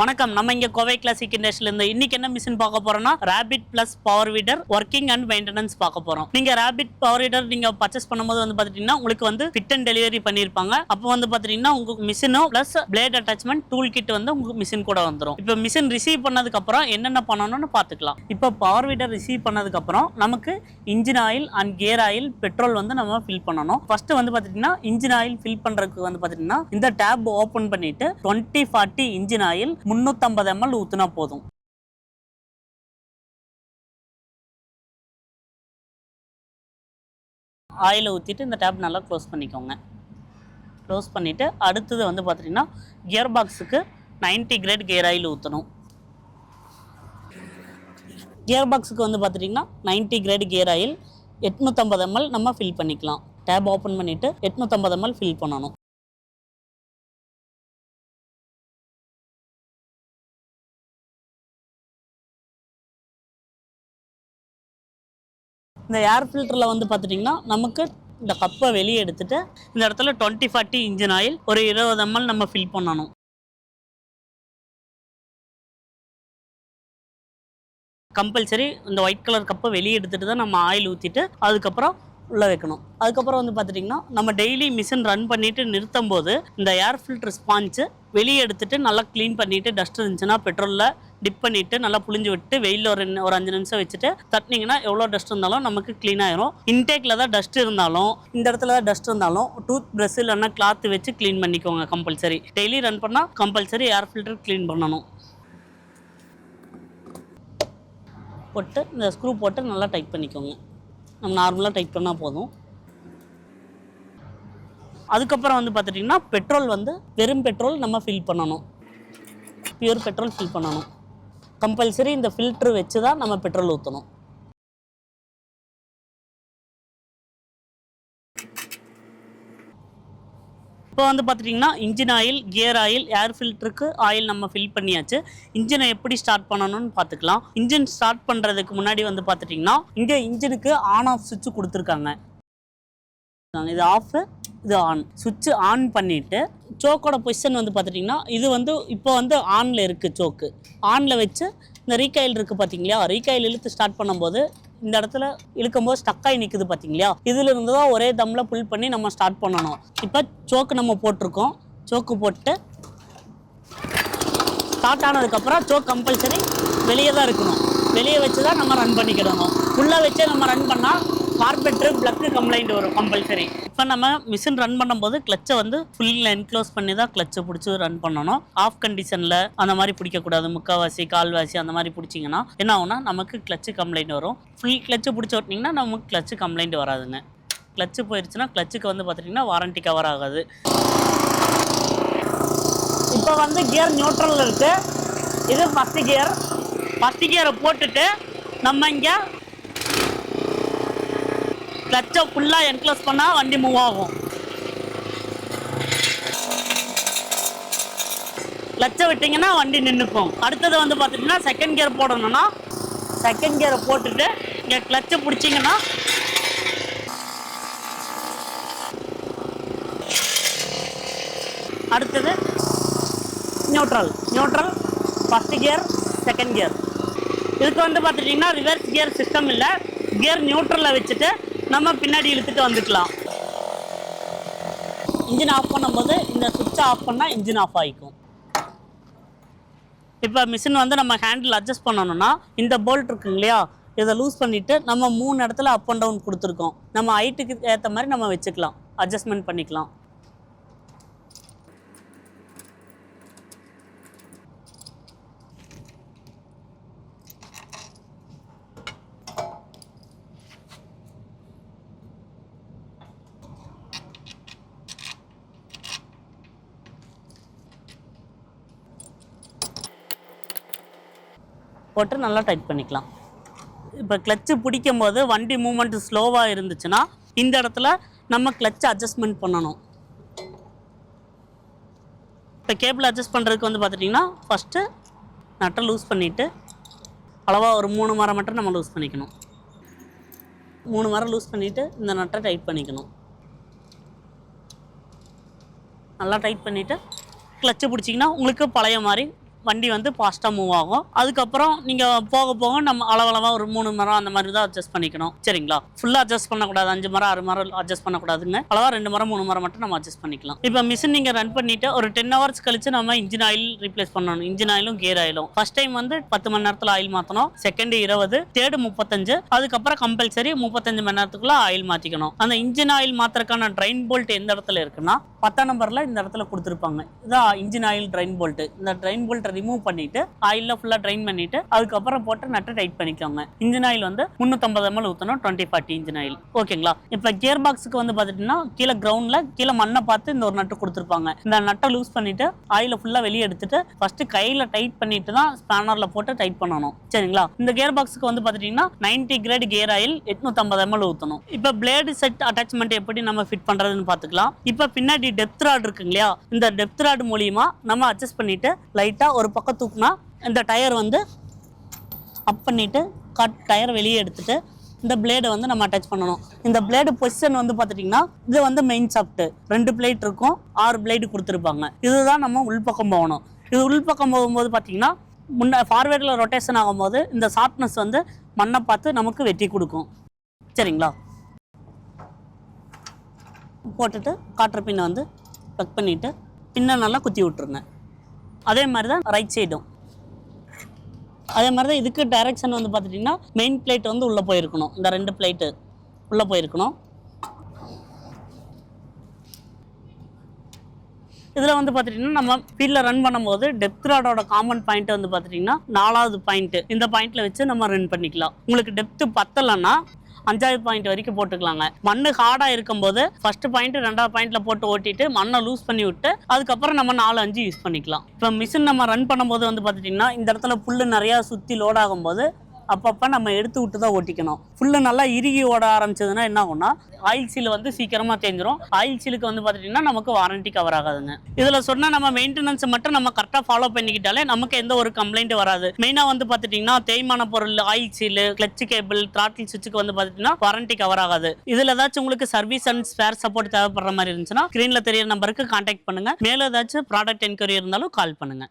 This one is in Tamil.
வணக்கம். நம்ம இங்க கோவை கிளாசிக் இண்டஸ்ட்ரியில இருந்து இன்னைக்கு என்ன மிஷின் பார்க்க போறோம்னா rapid plus power weeder working and maintenance பார்க்க போறோம். நீங்க ரேபிட் பவர் வீடர் நீங்க பர்ச்சேஸ் பண்ணும்போது வந்து பாத்தீங்கன்னா உங்களுக்கு வந்து ஃபிட் அண்ட் டெலிவரி பண்ணிருப்பாங்க. அப்போ வந்து பாத்தீங்கன்னா உங்களுக்கு மிஷினும் plus plate attachment tool kit வந்து உங்களுக்கு மிஷின் கூட வந்துடும். இப்போ மிஷின் ரிசீவ் பண்ணதுக்கு அப்புறம் என்னென்ன பண்ணணும்னு பாத்துக்கலாம். இப்போ பவர் வீடர் ரிசீவ் பண்ணதுக்கு அப்புறம் நமக்கு engine oil and gear oil petrol வந்து நம்ம ஃபில் பண்ணணும். ஃபர்ஸ்ட் வந்து பாத்தீங்கன்னா இன்ஜின் ஆயில் ஃபில் பண்றதுக்கு வந்து பாத்தீங்கன்னா இந்த டேப் ஓபன் பண்ணிட்டு 2040 இன்ஜின் ஆயில் 350 ml ஊத்துனா போதும். ஆயில ஊத்திட்டு இந்த டேப் நல்லா க்ளோஸ் பண்ணிக்கோங்க. க்ளோஸ் பண்ணிட்டு அடுத்தது வந்து பாத்தீங்கன்னா கியர் பாக்ஸுக்கு 90 கிரேட் கியர் ஆயில் ஊற்றணும். கியர் பாக்ஸுக்கு வந்து பாத்தீங்கன்னா 90 கிரேட் கியர் ஆயில் 850 ml நம்ம ஃபில் பண்ணிக்கலாம். டேப் ஓப்பன் பண்ணிட்டு 850 ml ஃபில் பண்ணணும். இந்த ஏர் ஃபில்டரில் வந்து பார்த்துட்டிங்கன்னா நமக்கு இந்த கப்பை வெளியே எடுத்துட்டு இந்த இடத்துல 2040 இன்ஜின் ஆயில் ஒரு 20 ml நம்ம ஃபில் பண்ணணும். கம்பல்சரி இந்த ஒயிட் கலர் கப்பை வெளியே எடுத்துட்டு தான் நம்ம ஆயில் ஊற்றிட்டு அதுக்கப்புறம் உள்ளே வைக்கணும். அதுக்கப்புறம் வந்து பார்த்துட்டிங்கன்னா நம்ம டெய்லி மிஷின் ரன் பண்ணிட்டு நிறுத்தும் போது இந்த ஏர் ஃபில்டர் ஸ்பாஞ்சு வெளியே எடுத்துட்டு நல்லா க்ளீன் பண்ணிட்டு டஸ்ட் இருந்துச்சுன்னா பெட்ரோலில் டிப் பண்ணிட்டு நல்லா புளிஞ்சு விட்டு வெயிலில் ஒரு 5 நிமிஷம் வச்சுட்டு தட்டினீங்கன்னா எவ்வளோ டஸ்ட் இருந்தாலும் நமக்கு க்ளீன் ஆயிரும். இன்டேக்கில் தான் டஸ்ட் இருந்தாலும் இந்த இடத்துல தான் டஸ்ட் இருந்தாலும் டூத் ப்ரஷ் இல்லைன்னா கிளாத் வச்சு க்ளீன் பண்ணிக்கோங்க. கம்பல்சரி டெய்லி ரன் பண்ணால் கம்பல்சரி ஏர் ஃபில்டர் க்ளீன் பண்ணணும். போட்டு இந்த ஸ்க்ரூ போட்டு நல்லா டைட் பண்ணிக்கோங்க. நம்ம நார்மலாக டைட் பண்ணால் போதும். அதுக்கப்புறம் வந்து பார்த்துட்டிங்கன்னா பெட்ரோல் வந்து வெறும் பெட்ரோல் நம்ம ஃபில் பண்ணணும். பியூர் பெட்ரோல் ஃபில் பண்ணணும். கம்பல்சரி இந்த ஃபில்ட்ரு வச்சு தான் நம்ம பெட்ரோல் ஊற்றணும். இப்போ வந்து பார்த்துட்டிங்கன்னா இன்ஜின் ஆயில் கியர் ஆயில் ஏர் ஃபில்டருக்கு ஆயில் நம்ம ஃபில் பண்ணியாச்சு. இன்ஜினை எப்படி ஸ்டார்ட் பண்ணணும்னு பார்த்துக்கலாம். இன்ஜின் ஸ்டார்ட் பண்ணுறதுக்கு முன்னாடி வந்து பார்த்துட்டிங்கன்னா இங்கே இன்ஜினுக்கு ஆன் ஆஃப் சுவிட்ச் கொடுத்துருக்காங்க. இது ஆஃப் இது ஆன். சுவிட்ச் ஆன் பண்ணிவிட்டு சோக்கோட பொசிஷன் வந்து பார்த்துட்டிங்கன்னா இது வந்து இப்போ வந்து ஆனில் இருக்குது. சோக்கு ஆனில் வச்சு இந்த ரீகாயில் இருக்குது பார்த்தீங்களா, ரீகாயில் இழுத்து ஸ்டார்ட் பண்ணும்போது இந்த இடத்துல இழுக்கும்போது ஸ்டக்காகி நிற்குது பார்த்தீங்களா, இதில் இருந்து தான் ஒரே தம்மில் புல் பண்ணி நம்ம ஸ்டார்ட் பண்ணணும். இப்போ சோக்கு நம்ம போட்டிருக்கோம். சோக்கு போட்டு ஸ்டார்ட் ஆனதுக்கப்புறம் சோக் கம்பல்சரி வெளியே தான் இருக்கணும். வெளியே வச்சு தான் நம்ம ரன் பண்ணிக்கிடணும். உள்ளே வச்சு நம்ம ரன் பண்ணால் கார்பெட்ரு பிளக்கு கம்ப்ளைண்ட் வரும் கம்பல்சரி. இப்போ நம்ம மிஷின் ரன் பண்ணும்போது கிளச்சை வந்து ஃபுல்லில் என்க்ளோஸ் பண்ணி தான் கிளச்சை பிடிச்சி ரன் பண்ணணும். ஆஃப் கண்டிஷனில் அந்த மாதிரி பிடிக்கக்கூடாது. முக்கால்வாசி கால்வாசி அந்த மாதிரி பிடிச்சிங்கன்னா என்ன ஆகும்னா நமக்கு கிளச்சு கம்ப்ளைண்ட் வரும். ஃபுல் கிளச்சு பிடிச்சி ஓட்டினீங்கன்னா நமக்கு கிளச்சு கம்ப்ளைண்ட் வராதுங்க. கிளச்சு போயிடுச்சுன்னா கிளச்சுக்கு வந்து பார்த்துட்டிங்கன்னா வாரண்டி கவர் ஆகாது. இப்போ வந்து கியர் நியூட்ரலில் இருக்குது. இது ஃபஸ்ட்டு கியர். ஃபஸ்ட்டு கியரை போட்டுட்டு நம்ம இங்கே கிளச்சை ஃபுல்லாக என்க்ளோஸ் பண்ணால் வண்டி மூவ் ஆகும். கிளச்சை விட்டிங்கன்னா வண்டி நின்றுக்கும். அடுத்தது வந்து பார்த்துட்டிங்கன்னா செகண்ட் கியர் போடணும்னா செகண்ட் கியரை போட்டுட்டு இங்கே கிளச்சை பிடிச்சிங்கன்னா அடுத்தது neutral. First gear second gear. இதுக்கு வந்து பார்த்துட்டிங்கன்னா ரிவர்ஸ் கியர் சிஸ்டம் இல்லை. கியர் நியூட்ரலில் வச்சுட்டு நம்ம பின்னாடி இழுத்துட்டு வந்துக்கலாம். இன்ஜின் ஆஃப் பண்ணும்போது இந்த சுவிட்சை ஆஃப் பண்ணால் இன்ஜின் ஆஃப் ஆகிக்கும். இப்போ மிஷின் வந்து நம்ம ஹேண்டில் அட்ஜஸ்ட் பண்ணணும்னா இந்த போல்ட் இருக்குங்க இல்லையா, இதை லூஸ் பண்ணிவிட்டு நம்ம 3 இடத்துல அப் அண்ட் டவுன் கொடுத்துருக்கோம். நம்ம ஹைட்டுக்கு ஏற்ற மாதிரி நம்ம வச்சுக்கலாம், அட்ஜஸ்ட்மெண்ட் பண்ணிக்கலாம். போட்டு நல்லா டைட் பண்ணிக்கலாம். இப்போ கிளச்சு பிடிக்கும் போது வண்டி மூமெண்ட் ஸ்லோவாக இருந்துச்சுன்னா இந்த இடத்துல நம்ம கிளச்சை அட்ஜஸ்ட்மெண்ட் பண்ணணும். இப்போ கேபிள் அட்ஜஸ்ட் பண்ணுறதுக்கு வந்து பார்த்துட்டிங்கன்னா ஃபஸ்ட்டு நட்டை லூஸ் பண்ணிவிட்டு அளவாக ஒரு 3 மரம் மட்டும் நம்ம லூஸ் பண்ணிக்கணும். 3 மரம் லூஸ் பண்ணிவிட்டு இந்த நட்டை டைட் பண்ணிக்கணும். நல்லா டைட் பண்ணிவிட்டு கிளச்சு பிடிச்சிங்கன்னா உங்களுக்கு பழைய மாதிரி வண்டி வந்து ஃபாஸ்ட்டாக மூவ் ஆகும். அதுக்கப்புறம் நீங்கள் போக போக நம்ம அளவளவாக ஒரு 3 மரம் அந்த மாதிரி தான் அட்ஜஸ்ட் பண்ணிக்கணும். சரிங்களா? ஃபுல்லாக அட்ஜஸ்ட் பண்ணக்கூடாது. 5 மரம் 6 மரம் அட்ஜஸ்ட் பண்ணக்கூடாதுங்க. அளவாக 2 மரம் 3 மரம் மட்டும் நம்ம அட்ஜஸ்ட் பண்ணிக்கலாம். இப்போ மிஷின் நீங்கள் ரன் பண்ணிட்டு ஒரு 10 ஹவர்ஸ் கழிச்சு நம்ம இன்ஜின் ஆயில் ரீப்ளேஸ் பண்ணணும். இன்ஜின் ஆயிலும் கியர் ஆயிலும் ஃபர்ஸ்ட் டைம் வந்து 10 மணி நேரத்தில் ஆயில் மாற்றணும். செகண்ட் 20, தேர்டு 35, அதுக்கப்புறம் கம்பல்சரி 35 மணி நேரத்துக்குள்ள ஆயில் மாற்றிக்கணும். அந்த இன்ஜின் ஆயில் மாத்திரக்கான ட்ரைன் போல்ட் எந்த இடத்துல இருக்குன்னா 10ஆம் நம்பர்ல இந்த இடத்துல கொடுத்துருப்பாங்க. இதான் இன்ஜின் ஆயில் ட்ரைன் போல்ட். இந்த ட்ரைன் போல்ட்டை ரிமூவ் பண்ணிட்டு ஆயில ஃபுல்லா ட்ரைன் பண்ணிட்டு அதுக்கப்புறம் போட்டு நட்டு டைட் பண்ணிக்கோங்க. இன்ஜின் ஆயில் வந்து 350 ml ஊற்றணும். 2040 இன்ஜின் ஆயில். ஓகேங்களா? இப்போ கியர் பாக்ஸுக்கு வந்து பார்த்துட்டீங்கன்னா கீழே கிரவுண்ட்ல கீழே மண்ணை பார்த்து இந்த ஒரு நட்டு கொடுத்துருப்பாங்க. இந்த நட்டை லூஸ் பண்ணிட்டு ஆயில ஃபுல்லா வெளியே எடுத்துட்டு ஃபர்ஸ்ட் கையில டைட் பண்ணிட்டு தான் ஸ்பேனர்ல போட்டு டைட் பண்ணணும். சரிங்களா? இந்த கியர் பாக்ஸுக்கு வந்து பார்த்துட்டீங்கன்னா 90 கிரேட் கியர் ஆயில் 850 ml ஊற்றணும். இப்போ பிளேடு செட் அட்டாச்மெண்ட் எப்படி நம்ம ஃபிட் பண்றதுன்னு பார்த்துக்கலாம். இப்போ பின்னாடி டெப்த் ராட் இருக்கு இல்லையா? இந்த டெப்த் ராட் மூலியமா நம்ம அட்ஜஸ்ட் பண்ணிட்டு லைட்டா ஒரு பக்கம் தூக்குனா இந்த டயர் வந்து அப் பண்ணிட்டு டயர் வெளியே எடுத்துட்டு இந்த பிளேடை வந்து நம்ம அட்டாச் பண்ணணும். இந்த பிளேடு பொசிஷன் வந்து பார்த்துட்டிங்கன்னா இது வந்து மெயின் சாப்ட் 2 பிளேட் இருக்கும். 6 பிளேடு கொடுத்துருப்பாங்க. இதுதான் நம்ம உள்பக்கம் போகணும். இது உள்பக்கம் போகும்போது பார்த்தீங்கன்னா முன்ன ஃபார்வேர்டில் ரொட்டேஷன் ஆகும்போது இந்த ஷார்ப்னஸ் வந்து மண்ணை பார்த்து நமக்கு வெட்டி கொடுக்கும். சரிங்களா? போட்டுட்டு காட்டர் பின்னை வந்து கட் பண்ணிவிட்டு பின்னை நல்லா குத்தி விட்ருங்க. அதே மாதிரி தான் ரைட் சைடும். அதே மாதிரி தான் இதுக்கு டைரக்ஷன் வந்து பார்த்துட்டிங்கன்னா மெயின் பிளேட் வந்து உள்ளே போயிருக்கணும். இந்த 2 பிளேட்டு உள்ளே போயிருக்கணும். இதில் வந்து பார்த்துட்டிங்கன்னா நம்ம ஃபீல்டில் ரன் பண்ணும்போது டெப்த் ராடோட காமன் பாயிண்ட் வந்து பார்த்துட்டிங்கன்னா 4வது பாயிண்ட். இந்த பாயிண்ட்டில் வச்சு நம்ம ரன் பண்ணிக்கலாம். உங்களுக்கு டெப்த்து பத்தலைன்னா 5வது பாயிண்ட் வரைக்கும் போட்டுக்கலாங்க. மண்ணு ஹார்டா இருக்கும்போது ஃபர்ஸ்ட் பாயிண்ட் 2வது பாயிண்ட்ல போட்டு ஓட்டிட்டு மண்ணை லூஸ் பண்ணி விட்டு அதுக்கப்புறம் நம்ம 4, 5 யூஸ் பண்ணிக்கலாம். இப்போ மிஷின் நம்ம ரன் பண்ணும்போது வந்து பார்த்துட்டிங்கன்னா இந்த இடத்துல புல்லு நிறையா சுற்றி லோட் ஆகும்போது அப்பப்போ நம்ம எடுத்து விட்டு தான் ஓட்டிக்கணும். ஃபுல்லு நல்லா இறுகி ஓட ஆரம்பிச்சதுன்னா என்ன ஆகும்னா ஆயில் சீல் வந்து சீக்கிரமாக தேஞ்சிரும். ஆயில் சீலுக்கு வந்து பார்த்துட்டிங்கன்னா நமக்கு வாரண்டி கவர் ஆகாதுங்க. இதில் சொன்னால் நம்ம மெயின்டெனன்ஸ் மட்டும் நம்ம கரெக்டாக ஃபாலோ பண்ணிக்கிட்டாலே நமக்கு எந்த ஒரு கம்ப்ளைண்ட் வராது. மெயினாக வந்து பார்த்துட்டிங்கன்னா தேய்மான பொருள், oil seal, clutch cable, throttle சுவிட்சுக்கு வந்து பார்த்துட்டிங்கன்னா வாரண்டி கவர் ஆகாது. இதில் ஏதாச்சும் உங்களுக்கு சர்வீஸ் அண்ட் ஸ்பேர் சப்போர்ட் தேவைப்படுற மாதிரி இருந்துச்சுன்னா ஸ்க்ரீனில் தெரியற நம்பருக்கு கான்டாக்ட் பண்ணுங்க. மேலும் ஏதாச்சும் ப்ராடக்ட் என்கொயரி இருந்தாலும் கால் பண்ணுங்க.